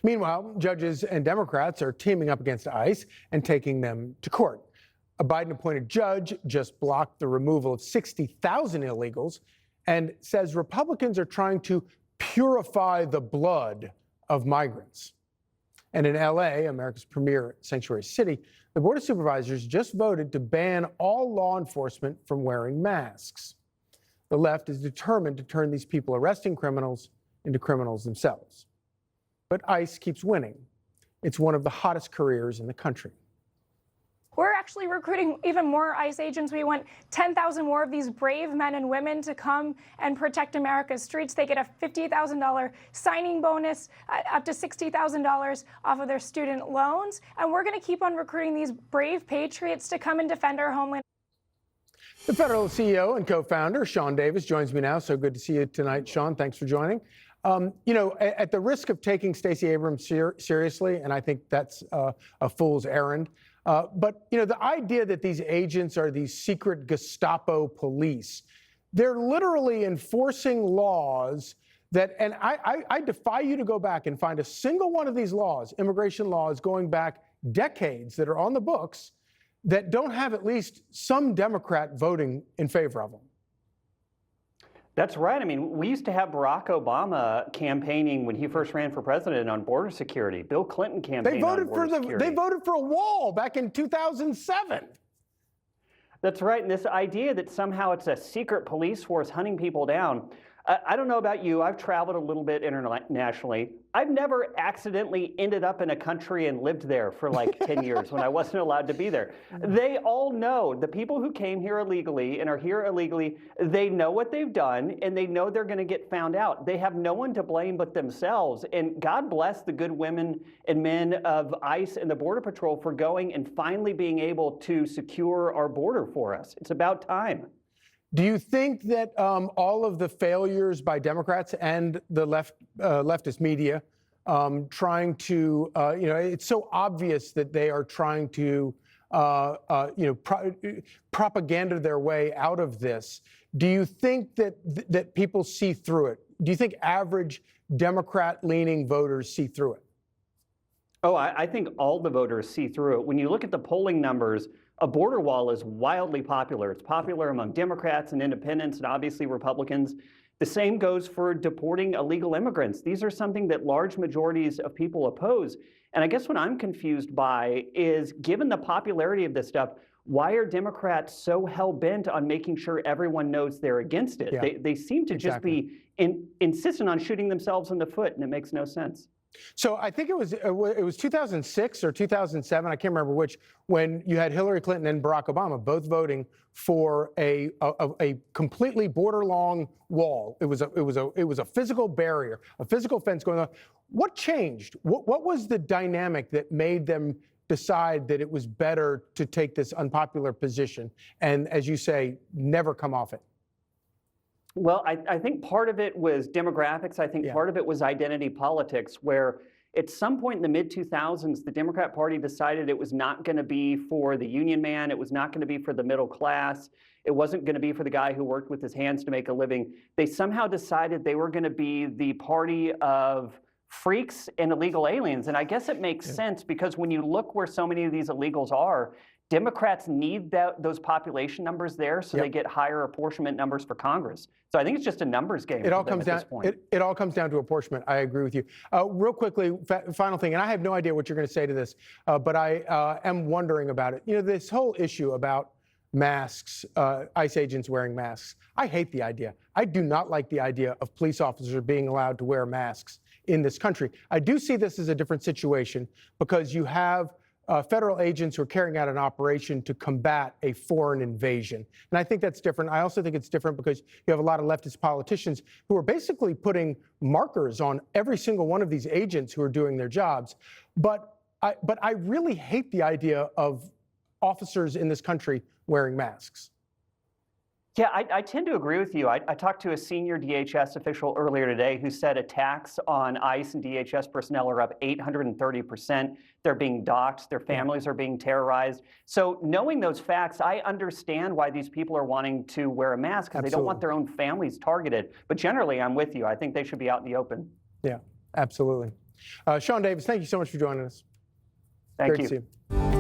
Meanwhile, judges and Democrats are teaming up against ICE and taking them to court. A Biden-appointed judge just blocked the removal of 60,000 illegals and says Republicans are trying to purify the blood of migrants. And in L.A., America's premier sanctuary city, the Board of Supervisors just voted to ban all law enforcement from wearing masks. The left is determined to turn these people arresting criminals into criminals themselves. But ICE keeps winning. It's one of the hottest careers in the country. We're actually recruiting even more ICE agents. We want 10,000 more of these brave men and women to come and protect America's streets. They get a $50,000 signing bonus, up to $60,000 off of their student loans. And we're going to keep on recruiting these brave patriots to come and defend our homeland. The Federal CEO and co-founder, Sean Davis, joins me now. So good to see you tonight, Sean. Thanks for joining. At the risk of taking Stacey Abrams seriously, and I think that's a fool's errand, but the idea that these agents are these secret Gestapo police, they're literally enforcing laws that, and I defy you to go back and find a single one of these laws, immigration laws going back decades that are on the books, that don't have at least some Democrat voting in favor of them. That's right. I mean, we used to have Barack Obama campaigning when he first ran for president on border security. Bill Clinton campaigned on border security. They voted for a wall back in 2007. That's right. And this idea that somehow it's a secret police force hunting people down. I don't know about you. I've traveled a little bit internationally. I've never accidentally ended up in a country and lived there for like 10 years when I wasn't allowed to be there. They all know, the people who came here illegally and are here illegally, they know what they've done and they know they're going to get found out. They have no one to blame but themselves. And God bless the good women and men of ICE and the Border Patrol for going and finally being able to secure our border for us. It's about time. Do you think that all of the failures by Democrats and the leftist media trying to, it's so obvious that they are trying to, propaganda their way out of this. Do you think that people see through it? Do you think average Democrat-leaning voters see through it? Oh, I think all the voters see through it. When you look at the polling numbers, a border wall is wildly popular. It's popular among Democrats and independents and obviously Republicans. The same goes for deporting illegal immigrants. These are something that large majorities of people oppose. And I guess what I'm confused by is, given the popularity of this stuff, why are Democrats so hell-bent on making sure everyone knows they're against it? Yeah, they seem to just be insistent on shooting themselves in the foot, and it makes no sense. So I think it was 2006 or 2007, I can't remember which, when you had Hillary Clinton and Barack Obama both voting for a completely border-long wall. It was a physical barrier, a physical fence going on. What changed? What was the dynamic that made them decide that it was better to take this unpopular position and, as you say, never come off it? Well, I think part of it was demographics. I think part of it was identity politics, where at some point in the mid-2000s, the Democrat Party decided it was not going to be for the union man. It was not going to be for the middle class. It wasn't going to be for the guy who worked with his hands to make a living. They somehow decided they were going to be the party of freaks and illegal aliens. And I guess it makes sense, because when you look where so many of these illegals are, Democrats need those population numbers there so they get higher apportionment numbers for Congress. So I think it's just a numbers game. It all comes down. It all comes down to apportionment. I agree with you. Real quickly, final thing, and I have no idea what you're going to say to this, but I am wondering about it. This whole issue about masks, ICE agents wearing masks. I hate the idea. I do not like the idea of police officers being allowed to wear masks in this country. I do see this as a different situation because you have federal agents who are carrying out an operation to combat a foreign invasion. And I think that's different. I also think it's different because you have a lot of leftist politicians who are basically putting markers on every single one of these agents who are doing their jobs. But I really hate the idea of officers in this country wearing masks. Yeah, I tend to agree with you. I talked to a senior DHS official earlier today who said attacks on ICE and DHS personnel are up 830%. They're being doxxed. Their families are being terrorized. So knowing those facts, I understand why these people are wanting to wear a mask, because they don't want their own families targeted. But generally, I'm with you. I think they should be out in the open. Yeah, absolutely. Sean Davis, thank you so much for joining us. Thank Great you. to see you.